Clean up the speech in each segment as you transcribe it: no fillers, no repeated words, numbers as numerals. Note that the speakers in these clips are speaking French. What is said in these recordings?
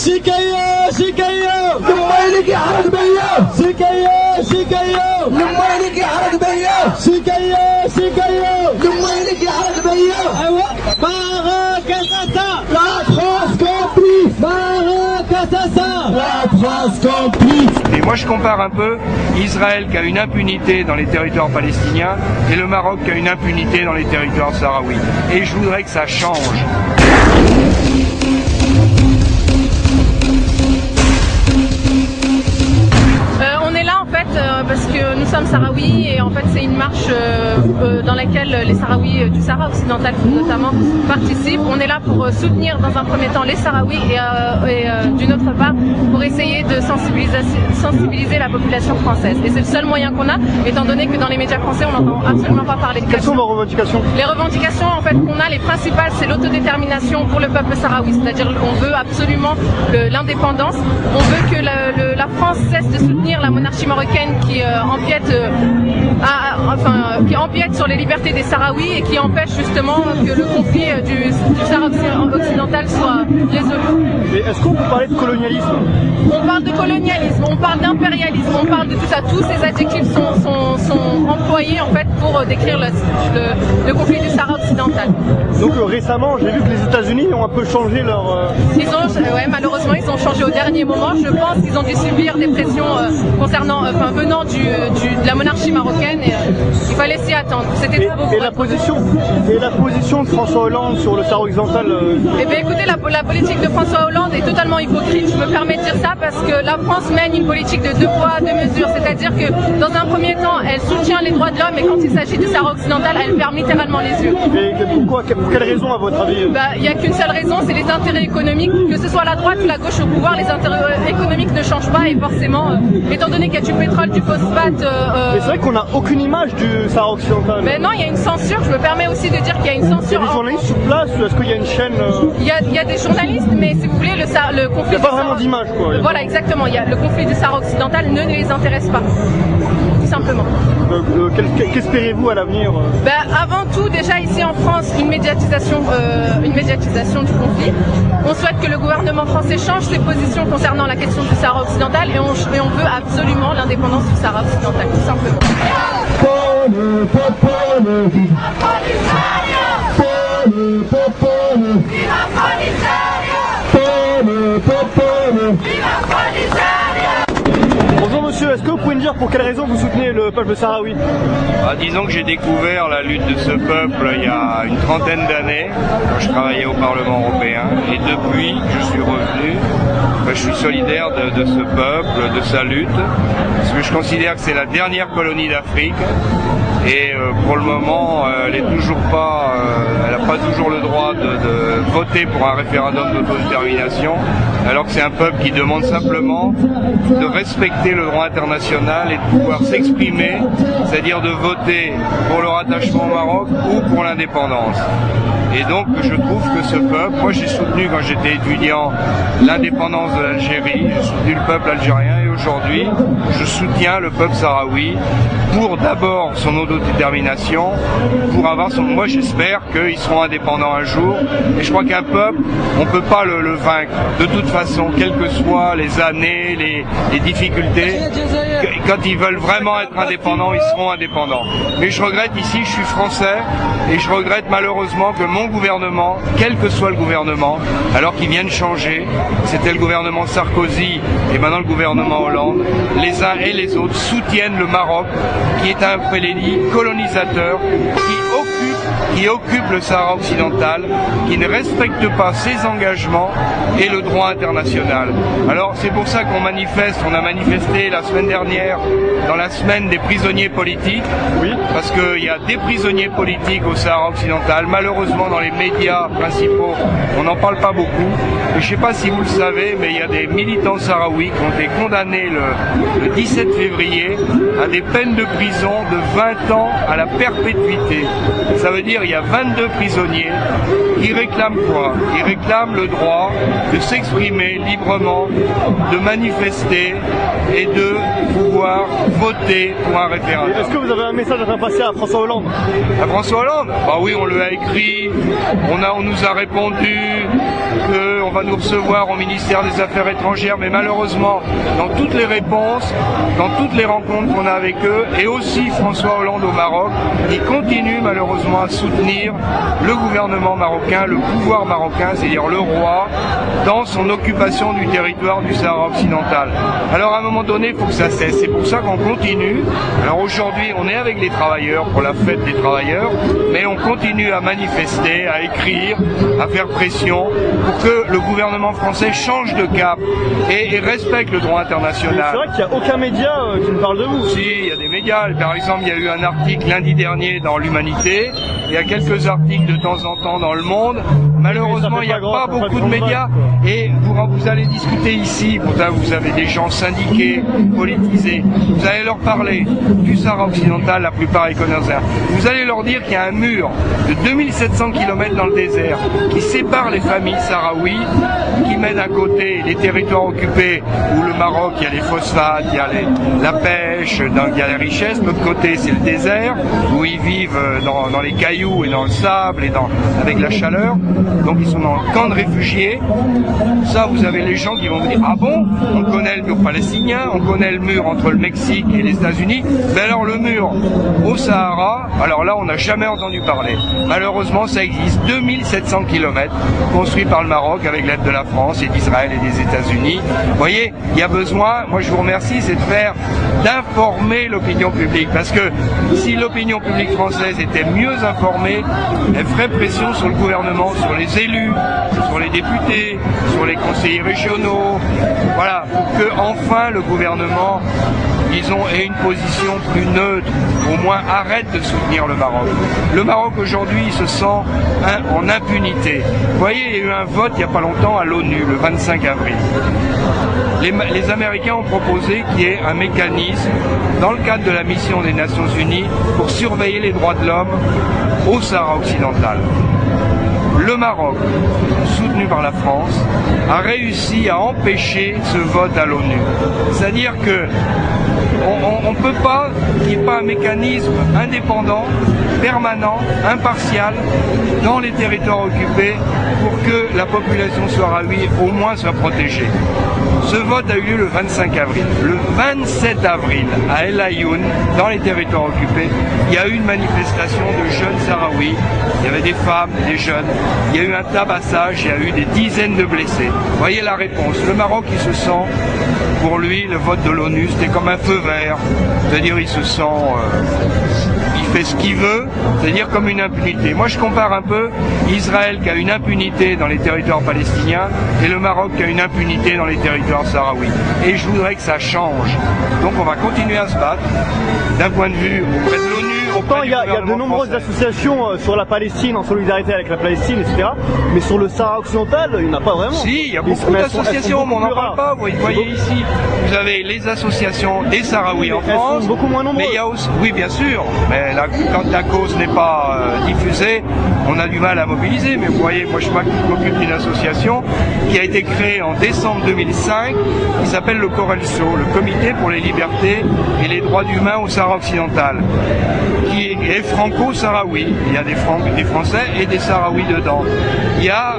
شكاية شكاية لما يلقى يحرق بيا شكاية شكاية لما يلقى يحرق بيا شكاية شكاية لما يلقى يحرق بيا ايوا باغا كاساسا لا France complice باغا كاساسا la France complice. Et moi je compare un peu Israël qui a une impunité dans les territoires palestiniens et le Maroc qui a une impunité dans les territoires sahraouis. Et je voudrais que ça change. On est là en fait parce que nous sommes sahraouis et en fait c'est une marche dans laquelle les sahraouis du Sahara occidental notamment participent. On est là pour soutenir dans un premier temps les sahraouis et d'une autre part pour essayer de sensibiliser la population française. Et c'est le seul moyen qu'on a, étant donné que dans les médias français on n'entend absolument pas parler de Quelles sont vos revendications? Les revendications en fait qu'on a, les principales, c'est l'autodétermination pour le peuple sahraoui. C'est-à-dire qu'on veut absolument l'indépendance, on veut que la France cesse de soutenir la monarchie marocaine qui empiète sur les libertés des Sahraouis et qui empêche justement que le conflit du Sahara occidental soit résolu. Et est-ce qu'on peut parler de colonialisme? On parle de colonialisme, on parle d'impérialisme, on parle de tout ça. Tous ces adjectifs sont employés en fait pour décrire le conflit du Sahara occidental. Donc récemment, j'ai vu que les États-Unis ont un peu changé leur... Malheureusement, ils ont changé au dernier moment. Je pense qu'ils ont dû subir des pressions venant de la monarchie marocaine et il fallait s'y attendre. C'était et la position de François Hollande sur le Sahara occidental Eh bien écoutez, la politique de François Hollande est totalement hypocrite. Je me permets de dire ça parce que la France mène une politique de deux poids, deux mesures. C'est-à-dire que dans un premier temps, elle soutient les droits de l'homme et quand il s'agit du Sahara occidental, elle ferme littéralement les yeux. Et pour quelle raison à votre avis? Il n'y a qu'une seule raison, c'est les intérêts économiques. Que ce soit la droite ou la gauche au pouvoir, les intérêts économiques ne changent pas et forcément, étant donné qu'il y a du pétrole, du phosphate... Mais c'est vrai qu'on n'a aucune image du Sahara occidental. Mais non, il y a une censure. Je me permets aussi de dire qu'il y a une censure. Il y a des journalistes sur place ou est-ce qu'il y a une chaîne Il y a des journalistes, mais si vous voulez, le conflit... Il n'y a pas vraiment d'image, quoi. Voilà, exactement. Le conflit du Sahara occidental ne les intéresse pas. Tout simplement. Qu'espérez-vous à l'avenir? Avant tout, déjà ici en France, une médiatisation du conflit. On souhaite que le gouvernement français change ses positions concernant la question du Sahara occidental et on veut absolument l'indépendance du Sahara occidental, tout simplement. Bonjour monsieur, est-ce que vous pouvez me dire pour quelle raison vous soutenez le peuple sahraoui? Disons que j'ai découvert la lutte de ce peuple il y a une trentaine d'années, quand je travaillais au Parlement européen, et depuis que je suis revenu, je suis solidaire de ce peuple, de sa lutte, parce que je considère que c'est la dernière colonie d'Afrique, et pour le moment, elle n'a pas toujours le droit de voter pour un référendum d'autodétermination, alors que c'est un peuple qui demande simplement de respecter le droit international et de pouvoir s'exprimer, c'est-à-dire de voter pour le rattachement au Maroc ou pour l'indépendance. Et donc je trouve que ce peuple, moi j'ai soutenu quand j'étais étudiant l'indépendance de l'Algérie, j'ai soutenu le peuple algérien et aujourd'hui je soutiens le peuple sahraoui pour d'abord son autodétermination, pour avoir moi j'espère qu'ils seront indépendants un jour et je crois qu'un peuple, on ne peut pas le vaincre de toute façon, quelles que soient les années, les difficultés. Quand ils veulent vraiment être indépendants, ils seront indépendants. Mais je regrette ici, je suis français et je regrette malheureusement que mon gouvernement, quel que soit le gouvernement, alors qu'il vient de changer, c'était le gouvernement Sarkozy et maintenant le gouvernement Hollande, les uns et les autres soutiennent le Maroc, qui est un pays colonisateur, qui occupe le Sahara occidental, qui ne respecte pas ses engagements et le droit international. Alors c'est pour ça qu'on manifeste, on a manifesté la semaine dernière, dans la semaine des prisonniers politiques, oui, parce qu'il y a des prisonniers politiques au Sahara occidental, malheureusement dans les médias principaux, on n'en parle pas beaucoup, et je ne sais pas si vous le savez, mais il y a des militants sahraouis qui ont été condamnés le 17 février à des peines de prison de 20 ans à la perpétuité. Ça veut dire il y a 22 prisonniers qui réclament quoi? Ils réclament le droit de s'exprimer librement, de manifester et de pouvoir voter pour un référendum. Est-ce que vous avez un message à faire passer à François Hollande? À François Hollande? Bah oui, on lui a écrit, on nous a répondu qu'on va nous recevoir au ministère des Affaires étrangères, mais malheureusement, dans toutes les réponses, dans toutes les rencontres qu'on a avec eux, et aussi François Hollande au Maroc, il continue malheureusement à soutenir le gouvernement marocain, le pouvoir marocain, c'est-à-dire le roi, dans son occupation du territoire du Sahara occidental. Alors à un moment donné, il faut que ça cesse. C'est pour ça qu'on continue. Alors aujourd'hui, on est avec les travailleurs pour la fête des travailleurs, mais on continue à manifester, à écrire, à faire pression pour que le gouvernement français change de cap et respecte le droit international. C'est vrai qu'il n'y a aucun média qui ne parle de vous. Si, il y a des médias. Par exemple, il y a eu un article lundi dernier dans l'Humanité. Il y a quelques articles de temps en temps dans Le Monde. Malheureusement, il n'y a pas beaucoup de médias. Et vous allez discuter ici. Vous avez des gens syndiqués, politisés. Vous allez leur parler du Sahara occidental, la plupart économiques. Vous allez leur dire qu'il y a un mur de 2700 km dans le désert qui sépare les familles sahraouis, qui met d'un côté les territoires occupés où le Maroc, il y a les phosphates, il y a la pêche, il y a les richesses. De l'autre côté, c'est le désert où ils vivent dans les cailloux et dans le sable et avec la chaleur. Donc ils sont dans le camp de réfugiés. Ça, vous avez les gens qui vont vous dire, ah bon, on connaît le mur palestinien, on connaît le mur entre le Mexique et les États-Unis, mais alors le mur au Sahara, alors là on n'a jamais entendu parler. Malheureusement ça existe, 2700 km construits par le Maroc avec l'aide de la France et d'Israël et des États-Unis. Vous voyez, il y a besoin, moi je vous remercie, c'est d'informer l'opinion publique, parce que si l'opinion publique française était mieux informée, elle ferait pression sur le gouvernement, sur les élus, sur les députés, sur les conseillers régionaux, voilà, pour que enfin le gouvernement, disons, ait une position plus neutre, au moins arrête de soutenir le Maroc. Le Maroc aujourd'hui se sent en impunité. Vous voyez, il y a eu un vote il n'y a pas longtemps à l'ONU, le 25 avril. Les Américains ont proposé qu'il y ait un mécanisme dans le cadre de la mission des Nations Unies pour surveiller les droits de l'homme au Sahara occidental. Le Maroc, soutenu par la France, a réussi à empêcher ce vote à l'ONU. C'est-à-dire que on ne peut pas qu'il n'y ait pas un mécanisme indépendant, permanent, impartial dans les territoires occupés pour que la population sahraoui au moins soit protégée. Ce vote a eu lieu le 25 avril. Le 27 avril, à El Ayoun, dans les territoires occupés, il y a eu une manifestation de jeunes sahraouis. Il y avait des femmes, des jeunes. Il y a eu un tabassage, il y a eu des dizaines de blessés. Vous voyez la réponse. Le Maroc, il se sent, pour lui, le vote de l'ONU, c'était comme un feu vert. C'est-à-dire, il se sent... il fait ce qu'il veut, c'est-à-dire comme une impunité. Moi, je compare un peu Israël qui a une impunité dans les territoires palestiniens et le Maroc qui a une impunité dans les territoires sahraouis. Et je voudrais que ça change. Donc, on va continuer à se battre d'un point de vue auprès de l'ONU. Pourtant, il y a de nombreuses associations sur la Palestine, en solidarité avec la Palestine, etc. Mais sur le Sahara occidental, il n'y en a pas vraiment. Si, il y a beaucoup d'associations, mais on n'en parle pas. Vous voyez ici, vous avez les associations des Sahraouis en France. Elles sont beaucoup moins nombreuses. Mais il y a aussi, oui, bien sûr, mais quand la cause n'est pas diffusée, on a du mal à mobiliser. Mais vous voyez, moi je m'occupe d'une association qui a été créée en décembre 2005, qui s'appelle le Corelso, le Comité pour les libertés et les droits humains au Sahara occidental, qui est franco-sahraoui. Il y a des Français et des Sahraouis dedans. Il y a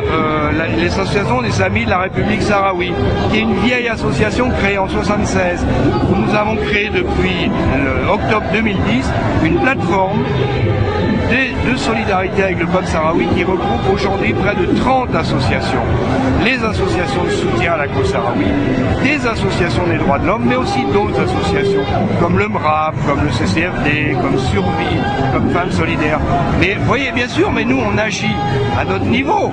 l'association des Amis de la République sahraoui, qui est une vieille association créée en 1976, où nous avons créé depuis octobre 2010 une plateforme de solidarité avec le peuple sahraoui qui regroupe aujourd'hui près de 30 associations. Les associations de soutien à la cause sahraoui, des associations des droits de l'homme, mais aussi d'autres associations comme le MRAP, comme le CCFD, comme Survie, comme Femmes Solidaires. Mais vous voyez, bien sûr, mais nous on agit à notre niveau.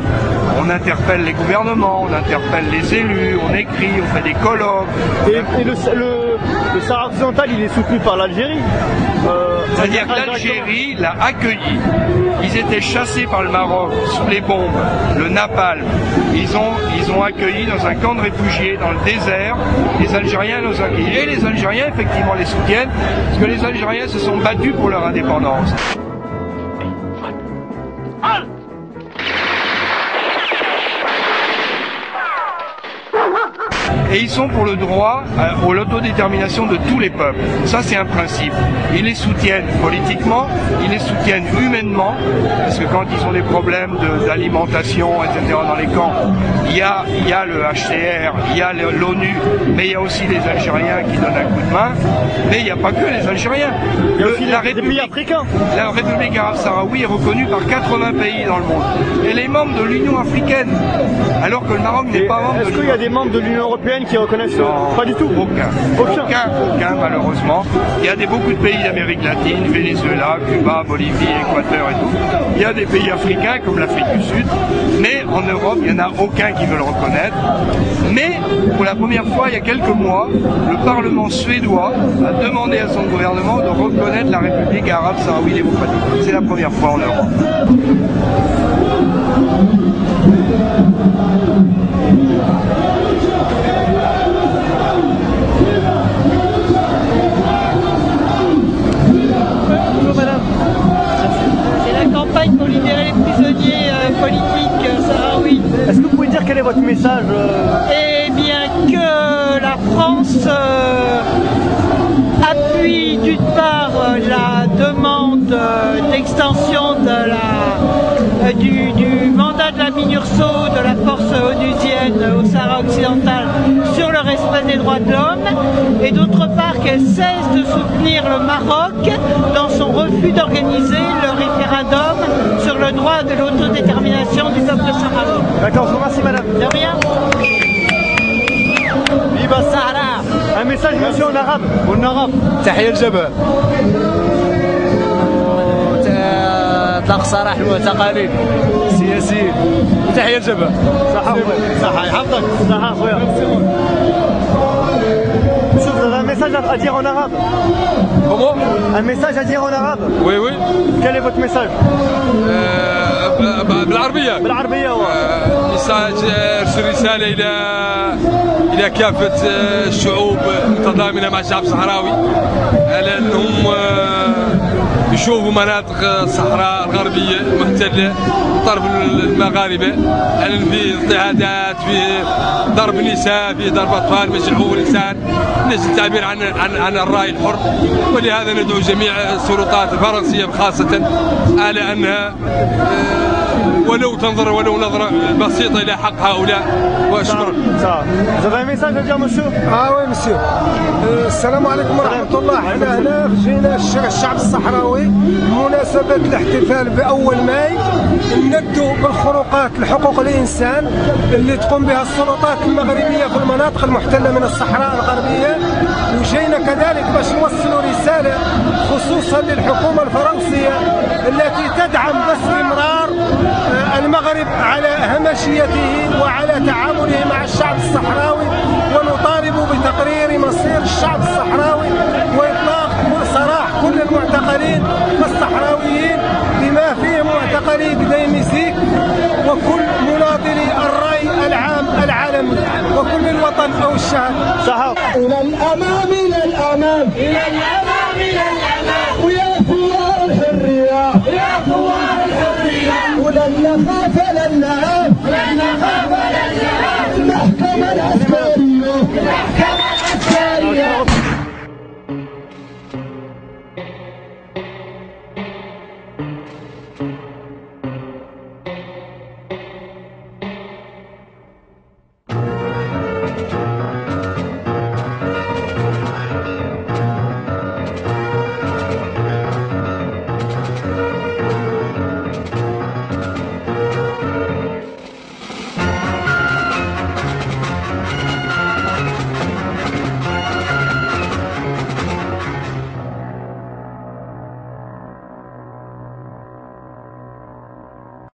On interpelle les gouvernements, on interpelle les élus, on écrit, on fait des colloques. Et le Sahara occidental, il est soutenu par l'Algérie. C'est-à-dire que l'Algérie l'a accueilli. Ils étaient chassés par le Maroc sous les bombes, le napalm. Ils ont accueilli dans un camp de réfugiés dans le désert. Les Algériens nous ont accueillis. Et les Algériens, effectivement, les soutiennent, parce que les Algériens se sont battus pour leur indépendance. et ils sont pour le droit à l'autodétermination de tous les peuples. Ça, c'est un principe. Ils les soutiennent politiquement, ils les soutiennent humainement, parce que quand ils ont des problèmes d'alimentation, etc., dans les camps, il y a le HCR, il y a l'ONU, mais il y a aussi les Algériens qui donnent un coup de main, mais il n'y a pas que les Algériens. Il y a aussi des pays africains. La République arabe sahraoui est reconnue par 80 pays dans le monde. Elle est membre de l'Union africaine, alors que le Maroc n'est pas membre de l'Union. Est-ce qu'il y a des membres de l'Union européenne qui reconnaissent? Non, pas du tout. Aucun, malheureusement. Il y a beaucoup de pays d'Amérique latine, Venezuela, Cuba, Bolivie, Équateur et tout. Il y a des pays africains comme l'Afrique du Sud, mais en Europe, il n'y en a aucun qui veut le reconnaître. Mais pour la première fois, il y a quelques mois, le Parlement suédois a demandé à son gouvernement de reconnaître la République arabe sahraoui démocratique. C'est la première fois en Europe. Bonjour madame. C'est la campagne pour libérer les prisonniers politiques sahraouis. Est-ce que vous pouvez dire quel est votre message? Eh bien que la France appuie d'une part la demande d'extension du mandat de la MINURSO, de la force onusienne au Sahara occidental sur le respect des droits de l'homme, et d'autre part qu'elle cesse de soutenir le Maroc dans son refus d'organiser le référendum sur le droit de l'autodétermination du peuple sahraoui. D'accord, je vous remercie madame. De rien. Viva Sahara. Un message monsieur en arabe. En arabe. تحية الجبهة. اطلاق سراح المعتقلين السياسيين وتحية الجبهة. صحة صحة يحفظك. صحة خويا. Monsieur, vous avez un message à dire en arabe? Comment? Un message à dire en arabe? Oui oui. Quel est votre message? بالعربية. بالعربية. ميساج ارسل رسالة إلى كافة الشعوب المتضامنة مع الشعب الصحراوي على أنهم يشوفوا مناطق الصحراء الغربية المحتلة طرف المغاربة، على أن فيه اضطهادات، فيه ضرب نساء، فيه ضرب أطفال، مجيء حقوق الإنسان، من أجل التعبير عن الرأي الحر. ولهذا ندعو جميع السلطات الفرنسية خاصة على أنها ولو تنظر ولو نظرة بسيطة إلى حق هؤلاء. وشكرا. Vous avez un message à dire monsieur? oui monsieur. السلام عليكم ورحمة الله. احنا هنا جينا الشعب الصحراوي بمناسبة الاحتفال بأول ماي ندوا بالخروقات لحقوق الإنسان اللي تقوم بها السلطات المغربية في المناطق المحتلة من الصحراء الغربية، وجينا كذلك باش نوصلوا رسالة خصوصا للحكومة الفرنسية التي تدعم باستمرار المغرب على همشيته وعلى تعامله مع الشعب الصحراوي، ونطالب بتقرير مصير الشعب الصحراوي وإطلاق سراح كل المعتقلين الصحراويين بما فيهم معتقلي بديمزيك وكل مناضلي الرأي العام العالمي وكل الوطن أو الشعب. إلى الأمام إلى الأمام إلى الأمام إلى الأمام، ويا ثوار الحرية يا ثوار الحرية، ولن نخاف لن نهاب لن نخاف لن نهاب.